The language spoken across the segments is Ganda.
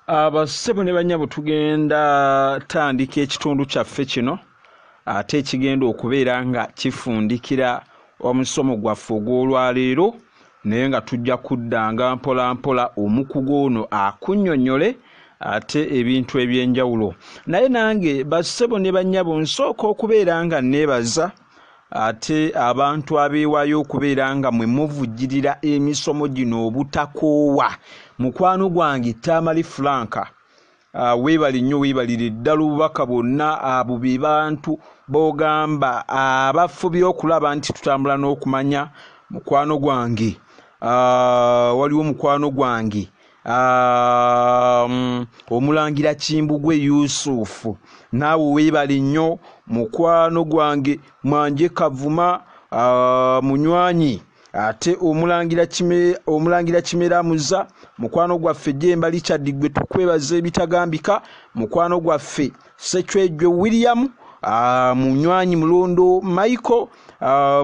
Abassebo ne bannyabo tugenda tandika ekitundu kyaffe kino ate ekigenda okubeera nga kifundikira omusomo gwaffe ogw'olwaleero naye nga tujja kuddanga mpola mpola omukugu ono akunnyonnyole ate ebintu eby'enjawulo. Naye nange bassebo ne bannyabo nsooka okubeera nga neebaza ate abantu abeewaayo okubeera nga mwe muvujjirira emisomo gino obutakoowa. Mukwano gwange Tamale Franka weebali nnyo, weebalire ddala obubaka bwonna abo be bantu b'ogamba abafubye okulaba nti tutambula n'okumanya. Mukwano gwange waliwo mukwano gwange Omulangira Kimbugwe Yusufu, naawe weebali nnyo. Mukwano gwange Mwanje Kavuma munywanyi, ate Omulangira Kimera Muza, mukwano gwaffe Jemba Richard gwe tukwebaza ebitagambika, mukwano gwaffe Sechwejwe William munywanyi Mulondo Michael,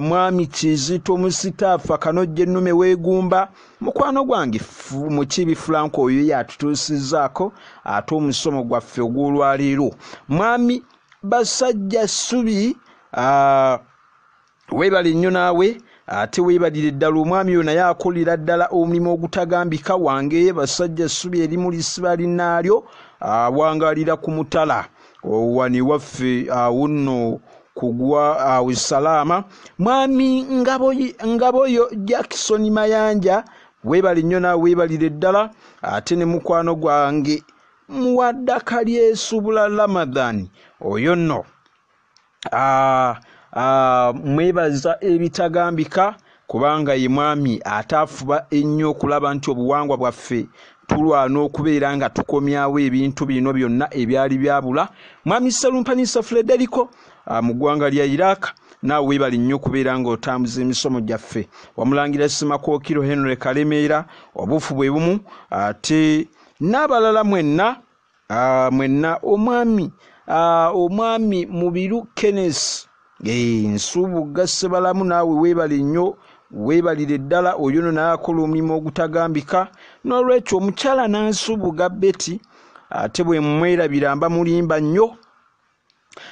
Mwami Kizito Musitaafa Kanojje Nnume Weegumba, mukwano gwange Mukibi Franco oyo yatutuusizzaako ate omusomo gwaffe ogw'olwaleero. Mwami Basajja Ssubi weebali nnyo naawe, ate weebalire ddala omwami oyo naye akolera ddala omulimu ogutagambika. Wange Basajja Ssubi erimu lisiba linnaalyo awangaalira ku mutala wani waffe awo nno kugwa awo Salaama. Mwami Ngaboyo Jackson Mayanja weebali nnyo naawe, weebalire ddala. Ate ne mukwano gwange Muwadda Lyesubula Ramadhan oyo nno mwebaza ebitagambika kubanga ye mwami ataafuba ennyo okulaba nti obuwangwa bwaffe tulwana okubeera nga tukomyawo ebintu bino byonna ebyali byabula. Mwami Salumpanisa Frederico mu ggwanga lya Iraq, naawe weebali nnyo okubeera nga otambuza emisomo gyaffe. Wamulangira Simakookiro Henry Kalemeera obufu bwe bumu, ate n'abalala mwenna omwami Mubiru Kenneth Nsubuga Sebalamu, naawe weebali nnyo, weebalire ddala. oyo no naye akola omulimu ogutagambika. N'olwekyo omukyala Nansubuga Betty ate bwe mwerabira mba mulimba nnyo.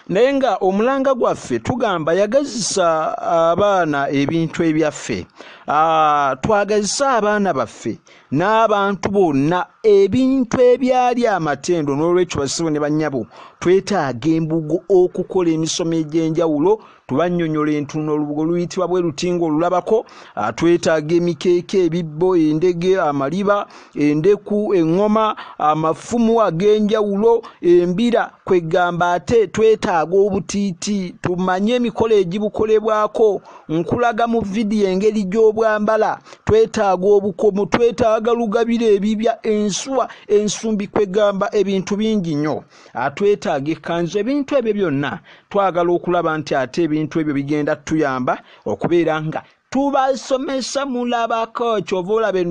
Naye nga omulanga gwaffe tugamba yagazisa abaana ebintu ebyaffe, twagazisa abaana baffe n'abantu bonna ebintu ebyali amatendo. N'olwekyo bassebo ne bannyabo twetaaga embugo okukola emisomo egy'enjawulo, tubannyonnyola entuuno olubugo luyitibwa bwe lutingo olulabako. Twetaaga emikeeke, ebibbo, endege, amaliba, endeku, eŋŋoma, amafumu ag'enjawulo, embira, kwegamba ate twetaaga obutiiti tumanye emikolo egibukolebwako. Nkulaga mu vidiyo engeri gy'obwambala. Twetaaga obukomo, twetaaga lugabire, ebibya, enswa, ensumbi, kwegamba ebintu bingi nnyo. Twetaaga ekkanzu. Ebintu ebyo byonna twagala okulaba nti ate ebintu ebyo bigenda tuyamba okubeera nga tubasomesa mulabako. Kyova olaba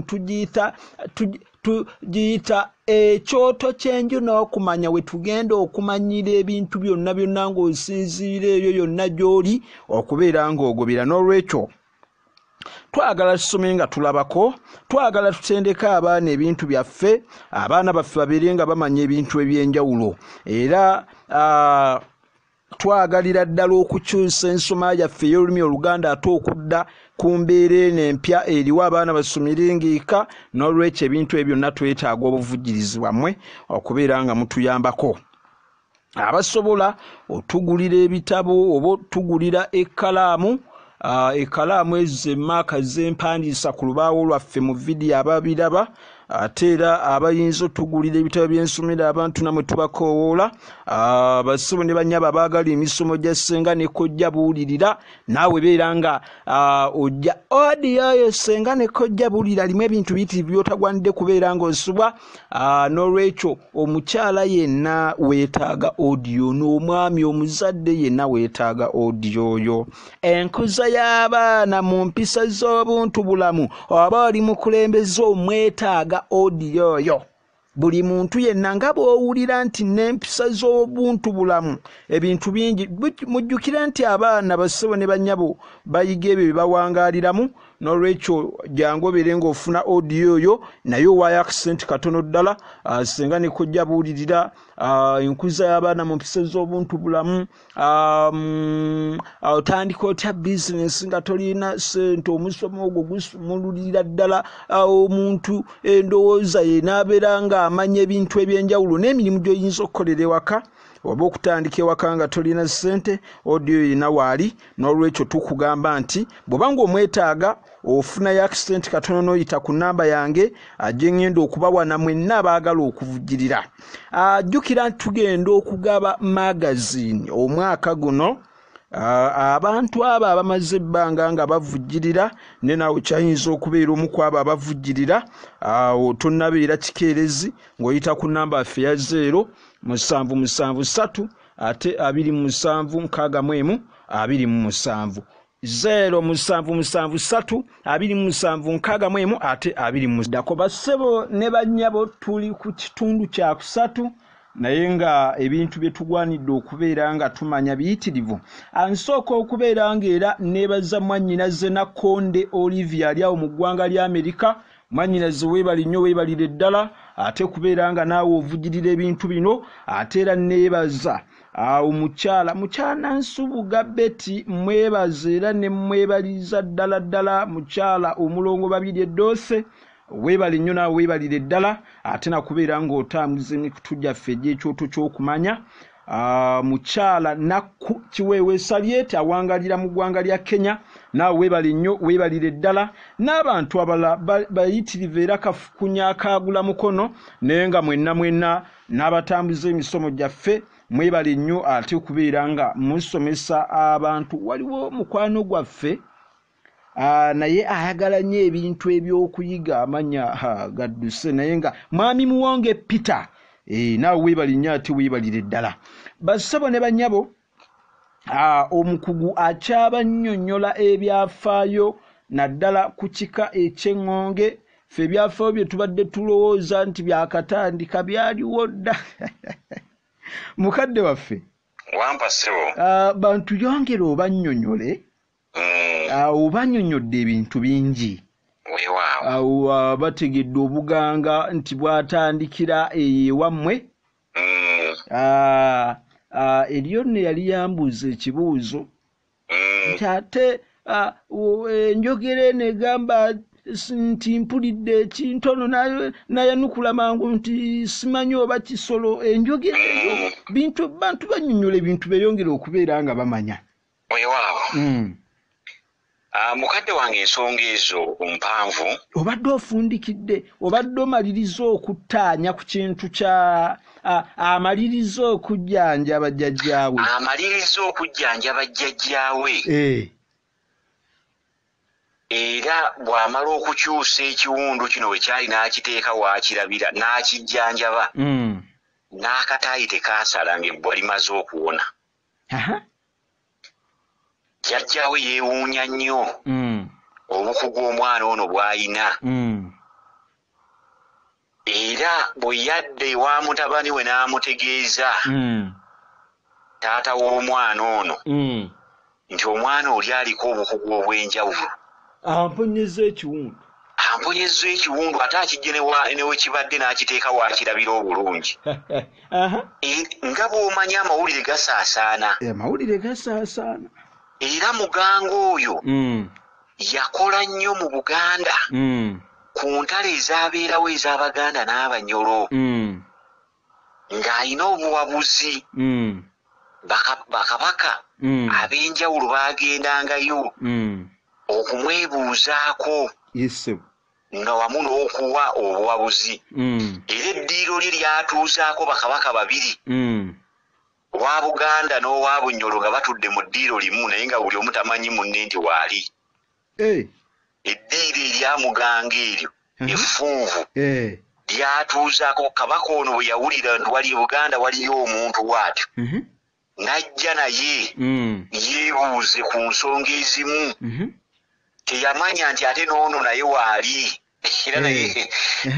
tugiyita ekyoto ky'enju n'okumanya we tugenda okumanyira ebintu byonna byonna ng'osinziira eyo yonna gy'oli okubeera ng'ogobera. N'olwekyo twagala tusome nga tulabako, twagala tutendeka abaana ebintu byaffe, abaana baffe babeere nga bamanya ebintu eby'enjawulo, era twagalira ddala okukyusa ensoma yaffe ey'olulimi Oluganda ate okudda ku mbeera eno empya eriwo abaana basomere ng'eka. N'olwekyo ebintu ebyo byonna twetaaga obuvujjirizi bwammwe okubeera nga mutuyambako. Abasobola otugulira ebitabo oba otugulira ekkalaamu, ekkalaamu ezo emaaka z'empandiisa ku lubaawo lwaffe mu vidiyo ababiraba, ate era abayinza otugulira ebitabo by'ensomero abantu namwe tubakoowoola. Bassebo ne bannyabo abaagala emisomo gya Ssenga ne Kojja buulirira, naawe beera nga ojja odiyo yo Ssenga ne Kojja buulirira limu ebintu biyitirivu by'otagwanidde kubeera ng'osubwa. N'olwekyo omukyala yenna weetaaga odiyo, n'omwami omuzadde yenna weetaaga odiyo oyo. Enkuza y'abaana mu mpisa z'obuntu bulamu oba oli mukulembeze omwetaaga odiyo oyo. Buli muntu yenna nga bw'owulira nti n'empisa z'obuntu bulamu ebintu bingi, mujjukire nti abaana bassebo ne bannyabo bayiga ebyo bye bawangaaliramu. n'olwekyo jangu obeere ng'ofuna audio yo naye owaayo akisente katono ddala singa ne kojja buulirira enkuza y'abaana mu mpisa z'obuntu bulamu otandika otya bizinesi nga tolina sente omusomo ogwo gusumululira ddala omuntu endowooza ye n'abeera ng'amanya ebintu eby'enjawulo n'emirimu gy'oyinza okukolera ewaka oba okutandika ewaka nga tolina ssente audio yina waali n'olwekyo tukugamba nti bw'oba ng'omwetaaga ofunayo akisente katono n'oyita ku nnamba yange gye ŋŋenda okubawana mwenna abaagala okuvujjirira jjukira nti tugenda okugaba magazine omwaka guno abantu abo abamaze ebbanga nga bavujjirira ne naawe kyayinza okubeera omu ku abo abavujjirira tonnabeera kikeerezi ng'oyita ku nnamba yaffe ya 0773 ate 2761 27 0773 2761 ate 20 bassebo ne bannyabo tuli ku kitundu kya kusatu naye nga ebintu bye tugwanidde okubeera nga tumanya biyitirivu ansooka okubeera ng'era neebaza mwannyinaze Nakonde Olivia ali awo mu ggwanga lya Amerika mwannyinaze weebali nnyo weebalire ddala ate kubeera nga naawe ovujjirira ebintu bino ate era neebaza omukyala Nsubuga Betty mwebaze era ne mwebaliza ddala mukyala omulongo babiri eddoose weebali nnyo naawe weebalire ddala ate nakubeera ng'otambuza emikutu gyaffe egy'ekyoto ky'okumanya mukyala Nakku Kiweewe Salieti awangalira mu ggwanga lya Kenya naawe weebali nnyo weebalire ddala n'abantu abalala bayitirivu era kafukunya akaagula mukono naye nga mwenna n'abatambuza emisomo gyaffe mwebali nnyo ate okubeera nga musomesa abantu waliwo mukwano gwaffe naye ayagala nnyo ebintu eby'okuyiga amanya gadduse naye nga mwami Muwonge Peter naawe weebali nnyo ate weebalire ddala bassebo ne bannyabo omukugu akyabannyonnyola ebyafaayo naddala ku kika eky'eŋŋonge ffe ebyafaayo bye tubadde tulowooza nti byakatandika byaliwo dda mukadde waffe wampa ssebo bantu yongera obannyonnyole obanyonyodde ebintu bingi weewaawo bategedde obuganga nti bwatandikira ewammwe eriyo nne yali yambuuza ekibuuzo nti ate enjogera negamba nti mpulidde ekintono nayanukula mangu nti simanyi oba kisolo enjogera eyo bantu bannyonnyola ebintu beeyongera okubeera nga bamanya weewaawo mukadde wange ensonga ezo mpanvu obadde ofundikidde obadde omaliriza okuttaanya ku kintu kya amaliriza okujjanjaba jjajjaawe era bw'amala okukyusa ekiwundu kino bwe kyali n'akiteeka waakirabira n'akijjanjaba n'akataayi tekaasala ng'ebbwa limaze okuwona jjajjaawe yeewuunya nnyo obukugu omwana ono bw'ayina era bwe yadde ewa mutabani we n'amutegeeza taata w'omwana ono nti omwana oli aliko obukugu obw'enjawulo amponyeza ekiwundu ate akijje newe kibadde n'akiteeka waakirabira obulungi nga bw'omanya amawulire gasaasaana era muganga oyo yakola nnyo mu Buganda ku ntalo ezaabeerawo ez'Abaganda n'Abanyolo ng'alina obuwabuzi bakabaka ab'enjawulo baagendangayo okumwebuuzaako nga wamu n'okuwa obuwabuzi era eddiiro lye lyatuuzaako bakabaka babiri owa Buganda n'owa Bunyolo nga batudde mu ddiiro limu naye nga buli omu tamanyi munne nti waali eddiiro eryamuganga eryo effunvu lyatuuzaako kabaka ono bwe yawulira nti wali Buganda waliyo omuntu bw'atyo n'ajja naye yeebuuze ku nsonga ezimu teyamanya nti ate n'ono naye waali era naye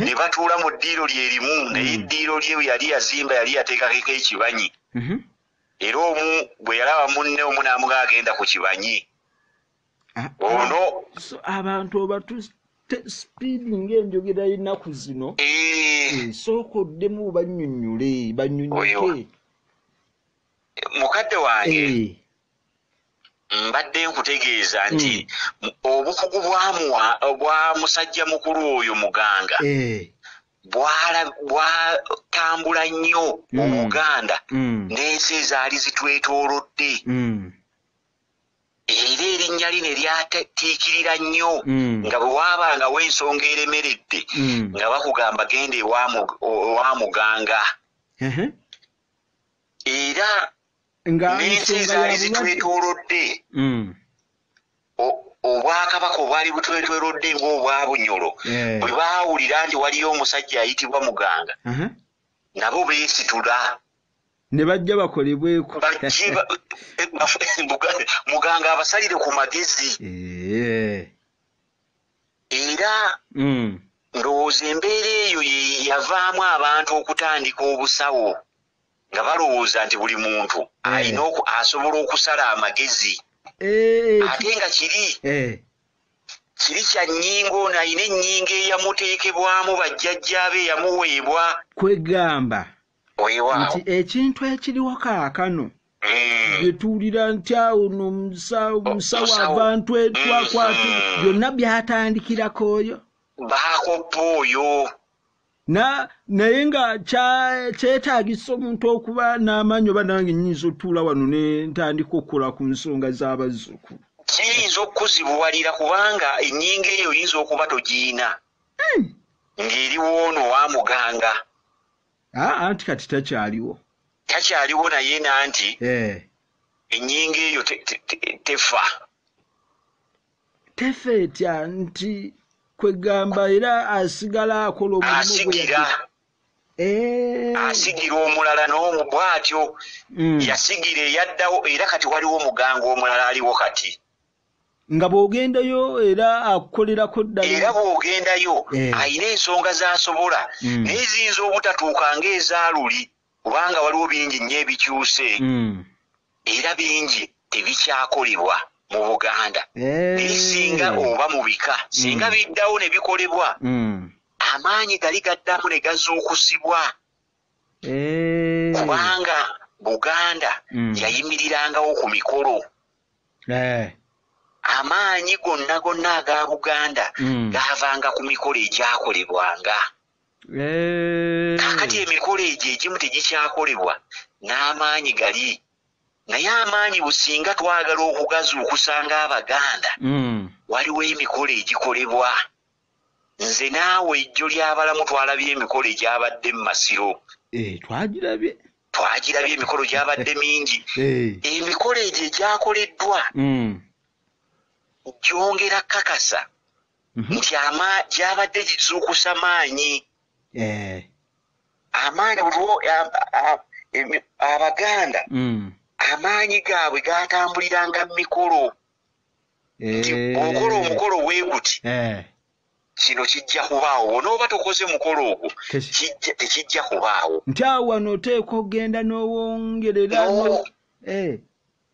ne batuula mu ddiiro lye limu naye eddiiro lye yali yazimba yali yateekako ekibanyi era omu bwe yalaba munne omu n'amugaa agenda ku kibanyi ono so abantu obatu speeding enjogera y'ennaku zino sooka oddemu bannyonnyuke mukadde wange mbadde nkutegeeza nti obukugu bwa musajja mukulu oyo muganga bwatambula nnyo mu Buganda n'ensi ezaali zitwetoolodde era erinnya line lyatiikirira nnyo nga bwe waabangawo ensonga eremeredde nga bakugamba genda ewa muganga era n'ensi ezaali zitwetoolodde obwakabaka obwali butwetwelodde ng'obwa Bunyoro bwe baawulira nti waliyo omusajja ayitibwa muganga nabo beesitula ne bajja bakolebweko muganga abasalire ku magezi era ndowooza embeera eyo yavaamu abantu okutandika obusawo nga balowooza nti buli muntu alina asobola okusala amagezi ate nga kiri kya nnyingo nayina ennyingo eyamuteekebwamu bajjajjaabe eyamuweebwa kwegamba nti ekintu ekiriwo kaakano byetuwulira nti awo omusawo abantu twakwatu byonna byatandikirako oyo baakoppa oyo naye nga kyetaagisa omuntu okuba n'amaanyi oba nange nnyinza otuula wano ne ntandika okukola ku nsonga z'abazzukulu kiyinza okuzibuwalira kubanga ennyingo eyo oyinza okuba togiina ng'eriwo ono wa muganga anti kati takyaliwo naye nanti ennyingo eyo tefa etya nti kwegamba era asigala akola omulimu asigira omulala n'omu bw'atyo yasigira eyaddawo era kati waliwo muganga omulala aliwo kati nga bw'ogendayo era akukolerako ddala era bw'ogendayo ayina ensonga z'asobola naye ziyinza obutatuuka ng'ezaaluli kubanga waliwo bingi nnyo ebikyuse era bingi tebikyakolebwa mu Buganda naye singa oba mu bika singa biddawo ne bikolebwa amaanyi gali gaddamu ne gazuukusibwa kubanga Buganda yayimirirangawo ku mikolo amaanyi gonna aga Buganda gaavanga ku mikolo egyakolebwanga kaakati emikolo egyo egimu tegikyakolebwa n'amaanyi gali naye amaanyi businga twagala okugazuukusa ng'Abaganda waliwo emikolo egikolebwa nze naawe ejjo ly'abalamu twalabye emikolo egyabadde mu Masiro twagirabye emikolo gyabadde mingi emikolo egyo egyakoleddwa gyongera kakasa nti gyabadde gizuukusa maanyi amaanyi Abaganda amaanyi gaabwe gatambuliranga mu mikolo nti okola omukolo weeguti kino kijja kubaawo onooba tokoze mukolo ogwo tekijja kubaawo nti awo wano oteeka ogenda n'owongerera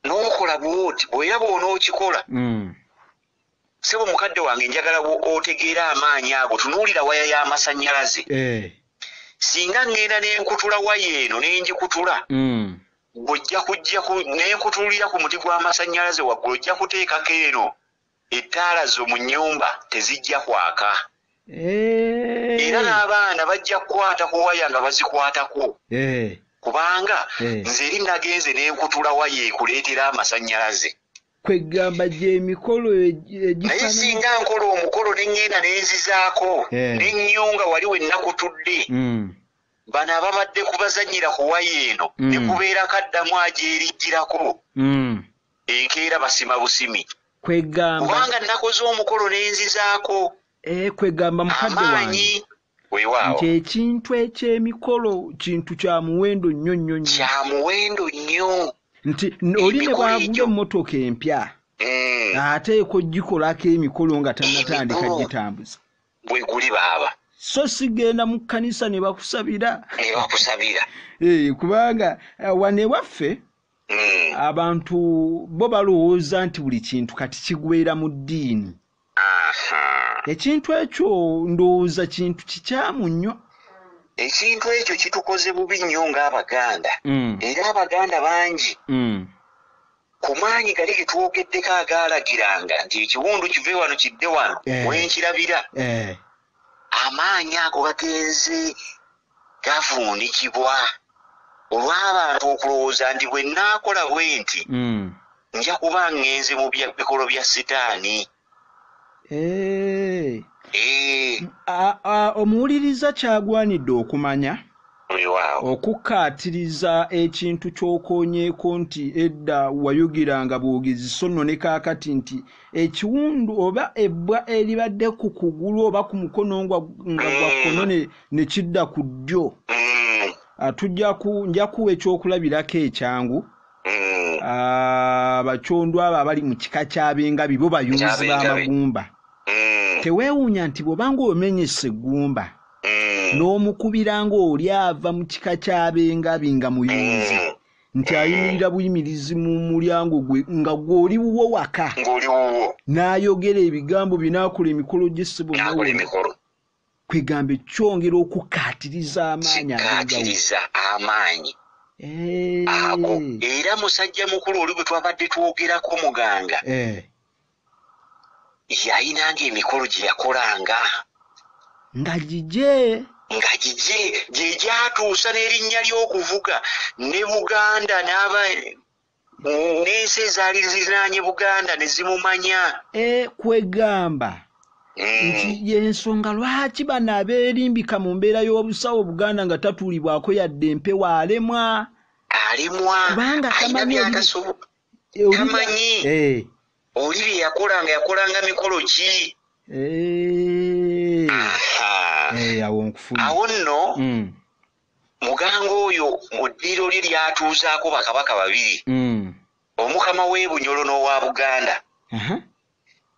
n'okola bwoti era bw'onookikola sebo mukadde wange njagala otegeera amaanyi ago tunuulira waya y'amasannyalaze singa ngenda n'enkutula waya eno n'engikutula ojja n'enkutulira ku muti gw'amasannyalaze waggulu ojja kuteekako eno ettaala zo mu nnyumba tezijja kwaka era n'abaana bajja kukwata ku waya nga bazikwatako kubanga nze eri nagenze n'enkutula waya ekuleetera amasannyalaze kwegamba gy'emikolo naye singa nkola omukolo ne ŋŋenda n'enzizaako n'ennyunga wali we nnakutudde bano ababadde kubazannyira ku waya eno ne kubeerako addamu agyerijjirako enkeera basima busimi kubanga nakoze omukolo n'enzizaako kwegamba mukadde wange nti ekintu eky'emikolo kintu kya muwendo nnyo nti oli ne bwagula emmotoka empya ateeko gikolako emikolo nga tannatandika gitambuza bwe guli baaba so sigenda mu kkanisa ne bakusabira kubanga wane waffe abantu bo balowooza nti buli kintu kati kigwera mu ddiini. Ekintu ekyo ndowooza kintu kikyamu nnyo. Ekintu ekyo kitukoze bubi nnyo ng'Abaganda. Era Abaganda bangi ku maanyi gali ge twogeddeko agaalagiranga nti ekiwundu kive wano kidde wano wenkirabira. Amaanyi ago gagenze gavuunikibwa olw'abantu okulowooza nti bwe nnaakola bwe nti nja kuba ngenze mu bikolo bya Sitaani. Omuwuliriza kyagwanidde okumanya okukkaatiriza ekintu ky'okoonyeeko nti edda wayogeranga bwogezi so nno ne kaakati nti ekiwundu oba ebbwa eribadde ku kugulu oba ku mukono nga gwa kkono ne kidda ku ddyo. Nja kuwa ekyokulabirako ekyangu. Abacondo abo abali mu kika ky'Abengabi bo bayunzi b'amagumba. Teweewuunya nti bw'obanga omenyesa eggumba n'omukubiranga oli ava mu kika ky'Abengabi nga muyunzi nti ayimirira buyimirizi mu mulyango gwe nga gw'oli wuwo waka n'ayogera ebigambo binaakola emikolo gy'essebo kwegamba ekyongera okukkaatiriza amaanyi ago. Era musajja mukulu oli bwe twabadde twogerako muganga yayinanga emikolo gye yakolanga nga gye gyatuusa n'erinnya ly'okuvuga ne Buganda n'ensi ezaali zirinaanye Buganda ne zimumanya. Kwegamba nti y'ensonga lwaki bano abeerimbika mu mbeera y'obusawo Buganda nga tatuulibwako yadde empewo alemwa kubanga tamanyi oli bye yakolanga mikolo ki. Awo nno muganga oyo mu ddiiro lye lyatuuzaako bakabaka babiri, omukama w'e Bunyolo n'owa Buganda.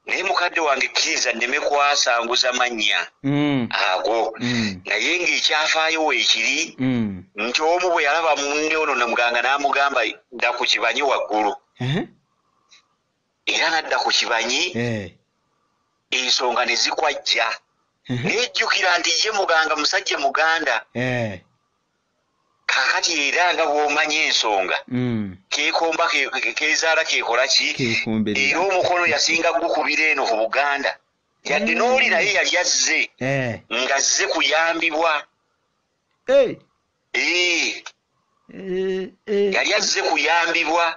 Naye mukadde wange kkiriza nneme kwasanguza mannya ago, naye ng'ekyafaayo weekiri nti omu bwe yalaba munne ono ne muganga n'amugamba dda ku kibanyi waggulu. Era n'adda ku kibanyi ensonga ne zikwajja. Nejjukira nti ye muganga musajja Muganda. Kaakati era nga bw'omanya ensonga keekomba keezaala keekola ki. Era omukono yasinga gukubira eno ku Buganda yadde n'oli naye yali azze nga azze kuyambibwa. Yali azze kuyambibwa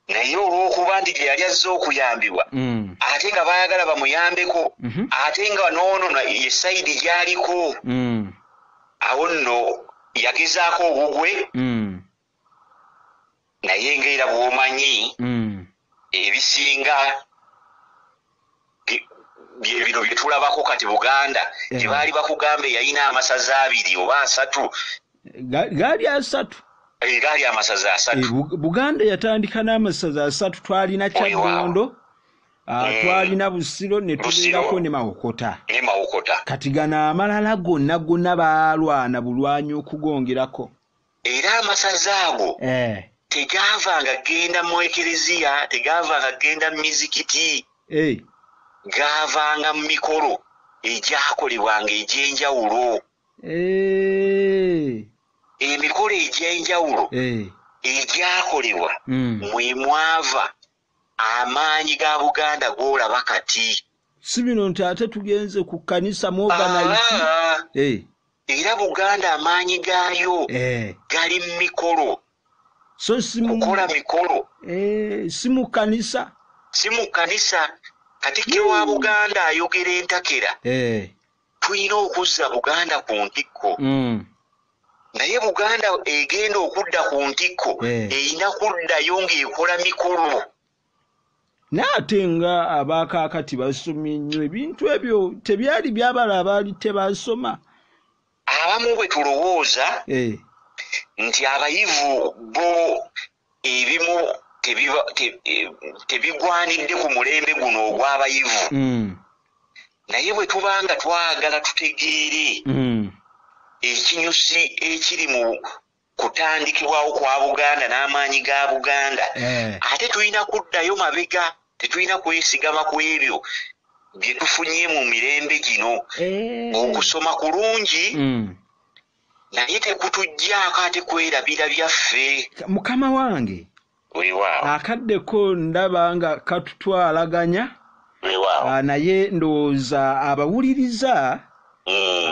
naye olw'okuba nti gye yali azze okuyambibwa ate nga baayagala bamuyambeko ate nga noono ye sayidi gy'aliko. Awo nno yagezaako obugwe naye ng'era bw'omanyi ebisinga bino bye tulabako kati Buganda gye baali bakugambe yalina amasaza 2 oba 3. Gaali 3. Gaali amasaza 3. Buganda yatandika n'amasaza 3. Twalina Kyaddondo, twalina Busiro ne tubeerako ne Mawokota. Kati gano amalala gonna baalwana bulwanyi okugongerako. Era amasaza ago tegaavanga genda mu ekereziya, tegaavanga genda mu mizikiti, gaavanga mu mikolo egyakolebwanga egy'enjawulo. Emikolo egy'enjawulo egyakolebwa mwe mwava amaanyi ga Buganda g'olaba kati. Si bino nti ate tugenze ku kkanisa mu organize. Era Buganda amaanyi gaayo gali mu mikolo. So kukola mikolo si mu kkanisa. Katikkiro wa Buganda ayogera entakera tulina okuzza Buganda ku ntikko. Naye Buganda egenda okudda ku ntikko erina kuddayo ng'ekola mikolo. N'ate nga abaakaakati basomye nnyo ebintu ebyo tebyali byabala abaali tebasoma. Abamu bwe tulowooza nti abayivu bo ebimu tebigwanidde ku mulembe guno ogw'abayivu. Naye bwe tubanga twagala tutegeere ekinyusi ekiri kutandikibwawo kwa Buganda n'amaanyi ga Buganda ate tulina kuddayo mabega tetulina kwesigama ku ebyo bye tufunye mu mirembe gino okusoma kulungi naye tekutujjaako ate kwerabira byaffe mukama wange akaddeko ndaba nga katutwalaganya naye ndowooza abawuliriza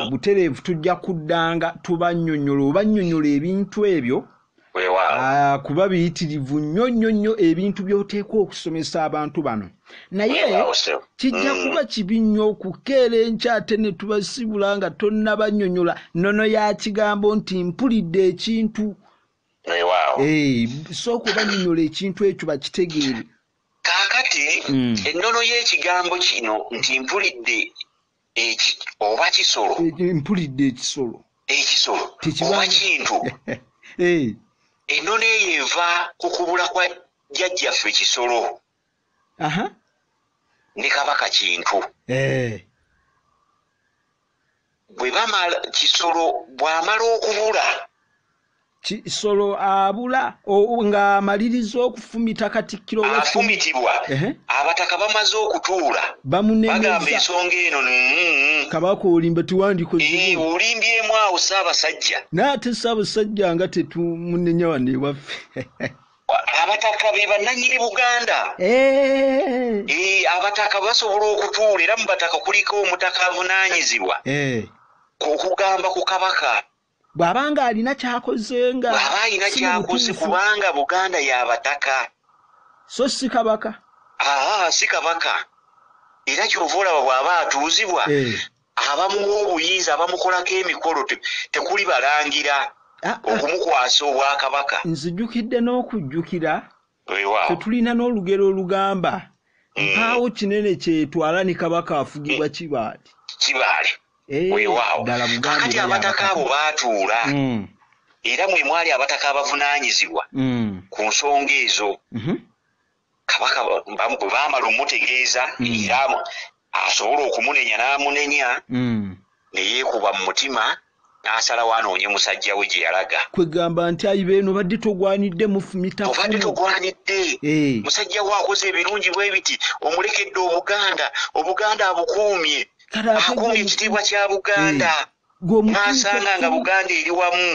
butereevu tujja kuddanga tubannyonnyola obannyonnyola ebintu ebyo kuba biyitirivu nnyo ebintu by'oteekwa okusomesa abantu bano naye kijja kuba kibi nnyo okukeera enkya ate ne tubasibula nga tonnabannyonnyola nnono ya kigambo nti mpulidde ekintu sooka obannyonnyola ekintu ekyo bakitegeere kaakati ennono y'ekigambo kino nti mpulidde oba kisolo mpulidde ekisolo oba kintu ennono eyo eva ku kubula kwa jjajjaffe kisolo ne kabaka kintu bwe bamala kisolo bw'amala okubula kisolo abula ng'amaliriza okufumita katikkiro afumitibwa abataka bamaze okutuula bagamba ensonga eno kabaka olimba tiwandikoze olimbyemu awo Ssaabasajja n'ate Ssaabasajja nga tetumunnenya wano ewaffe abataka be bannannyini Buganda abataka basobola okutuula era mu bataka kuliko omutaka avunaanyizibwa okugamba ku kabaka bw'abanga alina kyakoze nga bw'aba alina kyakoze kubanga Buganda y'abataka so si kabaka si kabaka era kyova olaba bw'aba atuuzibwa abamuwa obuyinza abamukolako emikolo tekuli balangira okumukwasa obwakabaka nzijjukidde n'okujjukira tetulina n'olugero olugamba mpaawo kinene kyetwala ne kabaka afugibwa Kibaale weewaawo kakati abataka abo baatuula era mwe mwali abataka abavunaanyizibwa ku nsonga ezo kabaka bwe baamala omutegeeza era asobola okumunenya n'amunenya ne yeekuba mu mutima n'asalawo anoonye musajja we gye yalaga kwegamba nti ayi beeno badde togwanidde mufumita obadde togwanidde musajja we akoze ebirungi bwe biti omulekedde Obuganda abukuumye akumye ekitiibwa kya Buganda n'asanga nga Buganda eri wamu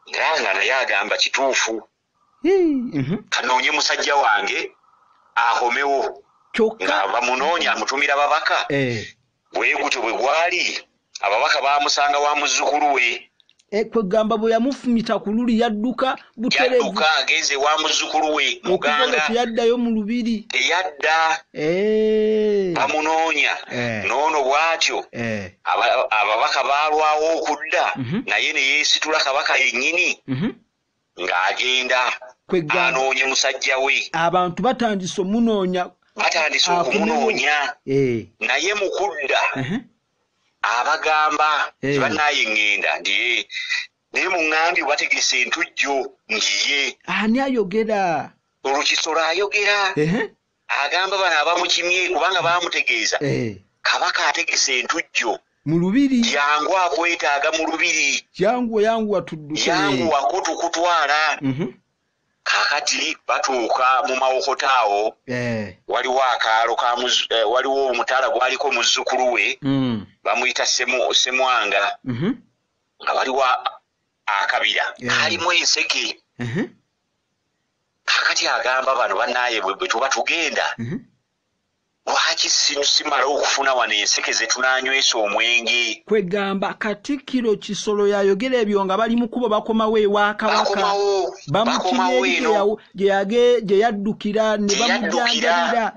nga naye agamba kituufu kanoonye musajja wange akomewo nga bamunoonya amutumira babaka bwe gutyo bwe gwali ababaka baamusanga wa muzzukulu we kwegamba bwe yamufumita ku luli yadduka buterevu agenze wa muzzukulu we Muganga teyaddayo mu lubiri teyadda bamunoonya noono bw'atyo ababaka baalwawo okudda naye ne yeesitula kabaka yennyini ng'agenda anoonye musajja we abantu batandise okumunoonya naye mu kudda abagamba tebanaaye ŋŋenda ndiye naye mu ŋŋambi bategese entujjo ngiye ani ayogera olukisolo ayogera agamba bano abamukimye kubanga baamutegeeza kabaka ategese entujjo mu lubiri jangu akwetaaga mu lubiri yanguwa tudduke yanguwako tukutwala kakati batuuka mu mawokota awo waliwo akaalo waliwo omutala gwaliko muzzukulu we bamuyita Semwanga nga waliwo akabira kalimu enseke kakati agamba bano bannaaye bwe tuba tugenda lwaki simala okufuna wano enseke ze tunanywesa omwenge kwegamba Katikkiro Kisolo yayogera ebyo nga bali mu kubo bakomawo ewa kabaka bamukirye gye yaddukira ne bamujjanjalira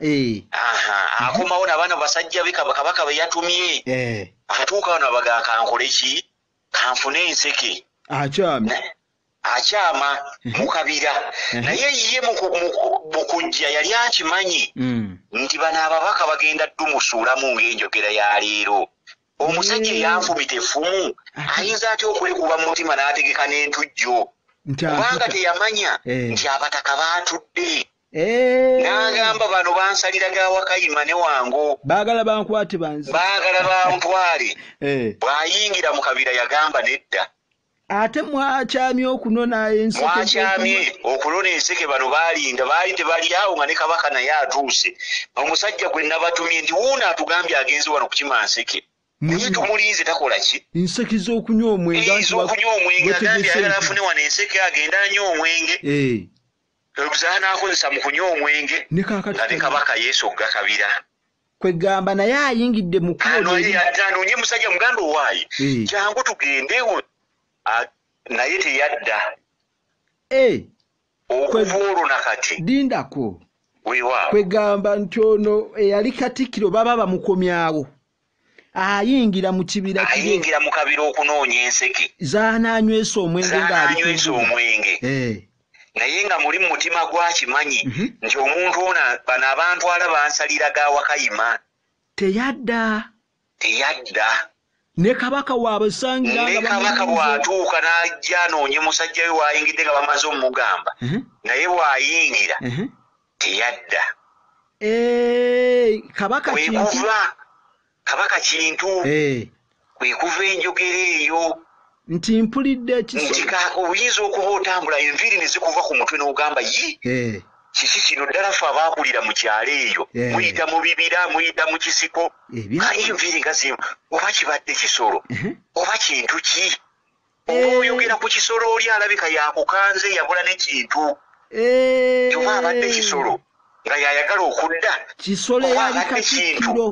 akomawo n'abaana basajja be kabaka be yatumye atuuka wano abaga kankole ki kanfune enseke akyama mu kabira naye ye mu kujja yali akimanyi nti bano ababaka bagenda ddumusuulamu ng'enjogera ya leero omusajja eyanfumita effumu ayinza atya okwekuba mu mutima n'ategeka n'entujjo kubanga teyamanya nti abataka baatudde n'agamba bano bansalira ga Wakayima ne Wango baagala bantwale bw'ayingira mu kabira yagamba nedda ate mwakyamye okunona enseke mwakyamye okulona enseke bano balinda baali tebali awo nga ne kabaka naye atuuse omusajja gwe nabatumye nti wuuna atugambye agenze wano kukima nseke naye tumulinze takola ki enseke z'okunywa omwenge agambye ayagala afune wano enseke agenda anywa omwenge obuzaana akozesa mu kunywa omwenge nga ne kabaka yeesogga kabira kwegamba naye ayingidde mu anoonye musajja muganda owaayi kyangu tugendewo naye teyadda okuva olwo nakati lindako weewaawo kwegamba nti ono eyali katikkiro baba bamukomyawo ayingira mu kibira ayingira mu kabira okunoonya enseke zaananywesa omwenge naye nga muli mu mutima gwakimanyi nti omuntu ono bano abantwala bansalira ga wakayima teyadda ne kabaka waabasangira ne kabaka bw'atuuka n'ajja anoonye musajja we waayingidde nga bamaze omugamba naye bw'ayingira teyadda kabaka kintu kwekuva enjogera eyo nti mpulidde oyinza okuba otambula enviiri ne zikuva ku mutwe n'ogamba kiki kino ddala ffe abaakulira mu kyalo eyo muyita mu bibira muyita mu kisiko kali enviiri nga zimu oba kibadde kisolo oba kintu ki oba oyogera ku kisolo oli alabika yakukanze yabula n'ekintu oba abadde kisolo nga yayagala okudda kisolo yali katikkiro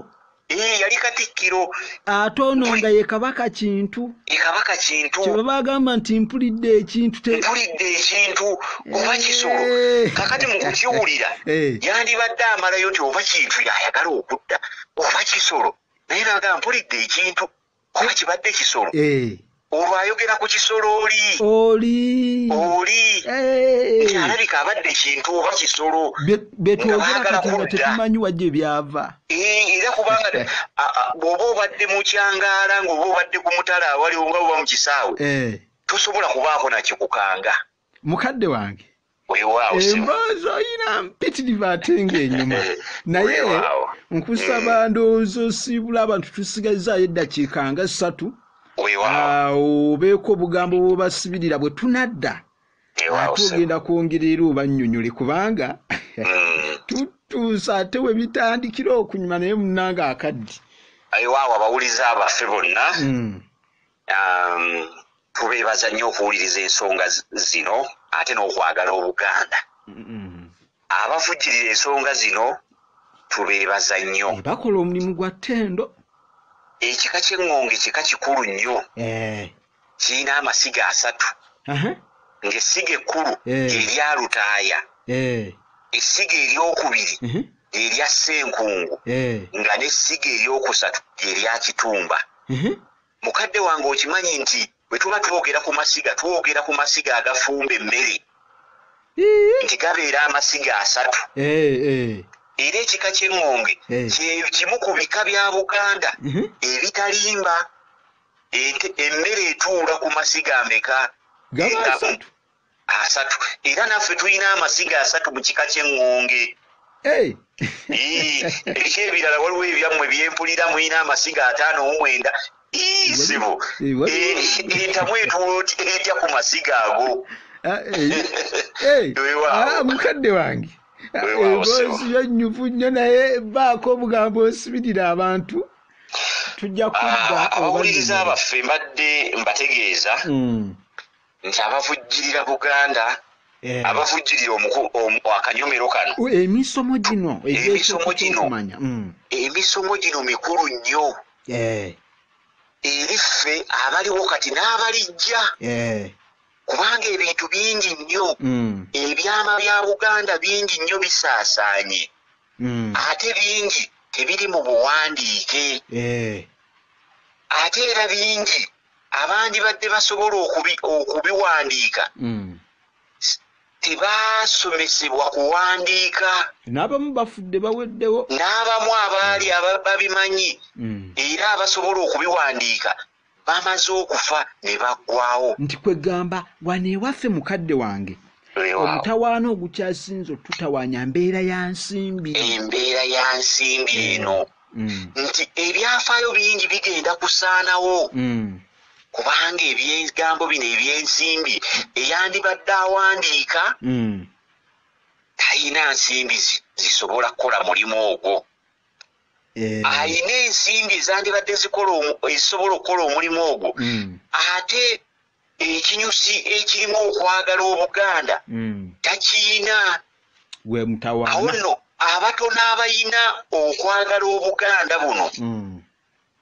yali katikkiro ate ono nga ye kabaka kintu kye bagamba nti mpulidde ekintu oba kisolo kakati mu kukiwulira yandibadde amalayo nti oba kintu yayagala okudda oba kisolo naye nagamba mpulidde ekintu oba kibadde kisolo olwo ayogera ku kisolo oli nti alabika abadde kintu oba kisolo betwogera kati nga tetumanyi wajje byava era kubanga bw'oba obadde mu kyangaala ng'oba obadde ku mutala awaliwo nga oba mu kisaawe tosobola kubaako nakikukanga mukadde wange weewaawo emboozi oyina mpitirivu ate ng'enyuma naye nkusaba ndowooza osiibula abantu tusigazaayo eddakiika nga 3 obeeko obugambo bw'obasibirira bwe tunadda ate ogenda kwongerera obannyonnyole kubanga tutuusa ate we bitandikira okunyuma naye munnanga akaddi ayiwaawo abawuliza abaffe bonna tubeebaza nnyo okuwuliriza ensonga zino ate n'okwagala Obuganda abavujjirira ensonga zino tubeebaza nnyo bakola omulimu gwa ttendo ekika ky'eŋŋonge kika kikulu nnyo kirina amasiga 3 ng'essiga ekkulu erya Lutaaya essiga eryokubiri erya Ssenkungu nga n'essiga eryokusatu erya Kitumba mukadde wange okimanyi nti bwe tuba twogera ku masiga agafumba emmere nti gabeera amasiga 3 era ekika ky'eŋŋonge kimu ku bika bya Buganda ebitalimba emmere etuula ku masiga ameka 3 era naffe tulina amasiga 3 mu kika ky'eŋŋonge eriko ebirala waliwo ebyammwe byempulira mulina amasiga 59 sibo entamu etuula etya ku masiga ago mukadde wange emboozi yonnyuvu nnyo naye baako obugambo osibirira abantu tujja kudda abawuliriza abaffe mbadde mbategeeza nti abavujjirira Buganda abavujjirira akanyomero kano emisomo gino mikulu nnyo eri ffe abaliwo kati n'abalijja kubanga ebintu bingi nnyo ebyama bya Buganda bingi nnyo bisaasaanye ate bingi tebiri mu buwandiike ate era bingi abandi badde basobola okubiwandiika tebaasomesebwa kuwandiika n'abamu bafudde baweddewo n'abamu abaali babimanyi era abasobola okubiwandiika bamaze okufa ne baggwawo nti kwegamba wano ewaffe mukadde wange omutawaana ogukyasinze otutawaanya mbeera ya nsimbi eno nti ebyafaayo bingi bigenda kusaanawo kubanga ebyegambo bino ebyensimbi eyandibadde awandiika talina nsimbi zisobola kukola mulimu ogwo. Ayina ensimbi ezandibadde ezisobola okukola omulimu ogwo. Ate ekinyusi ekirimu okwagala Obuganda takiyina. Awo nno abatono abayina okwagala Obuganda buno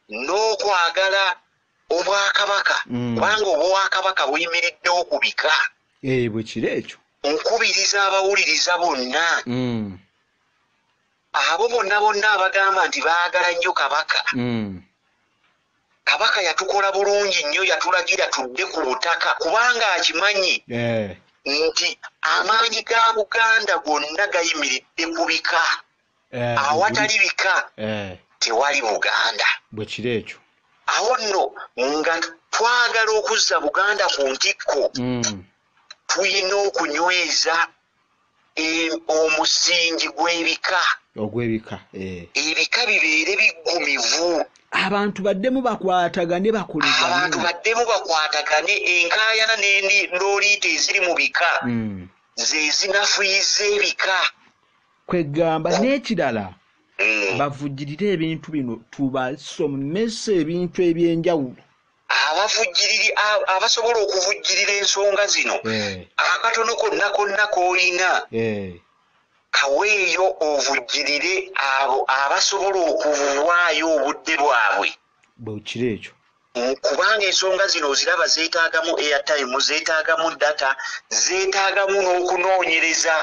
n'okwagala Obwakabaka kubanga Obwakabaka buyimiriddewo ku bika. Bwe kiri ekyo nkubiriza abawuliriza bonna abo bonna abagamba nti baagala nnyo Kabaka. Kabaka yatukola bulungi nnyo, yatulagira tudde ku butaka kubanga akimanyi nti amaanyi ga Buganda gonna gayimiridde ku bika. Awatali bika tewali Buganda. Bwe kiri ekyo awo nno nga twagala okuzza Buganda ku ntikko tuyina okunyweza omusingi gw'ebika. Ebika bibeere biggumivu. Abantu baddemu bakwatagane enkaayana n'oliita eziri mu bika ze zinafuyiza ebika. Kwegamba n'ekirala bavujjirire ebintu bino tubasomesa ebintu ebyenjawulo. Abavujjiriri abasobola okuvujjirira ensonga zino akatono konna k'olina kaweeyo ovujjirire abo abasobola okuwaayo obudde bwabwe. Bwe kiri ekyo kubanga ensonga zino oziraba zeetaagamu airtime, zeetaagamu data, zeetaagamu n'okunoonyereza.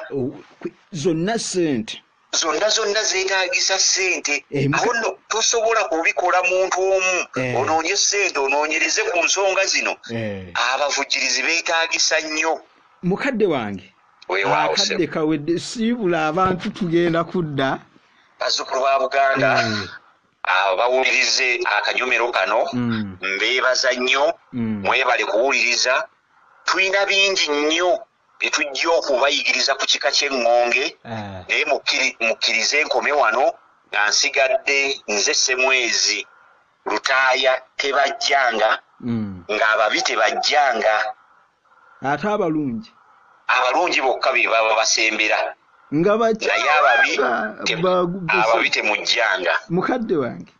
Zonna ssente. Zonna zeetaagisa ssente. Awo nno tosobola kubikola muntu omu onoonye ssente onoonyereze ku nsonga zino. Abavujjirizi beetaagisa nnyo. Mukadde wange akadde kawedde siibula abantu tugenda kudda. Bazzukulu ba Buganda bawulirize akanyomero kano mbeebaza nnyo mwebale kuwuliriza. Tulina bingi nnyo bye tujja okubayigiriza ku kika ky'eŋŋonge naye mukkirize enkome wano nga nsigadde nze Ssemwezi Lutaaya tebajjanga ng'ababi tebajjanga. Ate abalungi bokka be baba basembera naye ababi temujjanga. Mukadde wange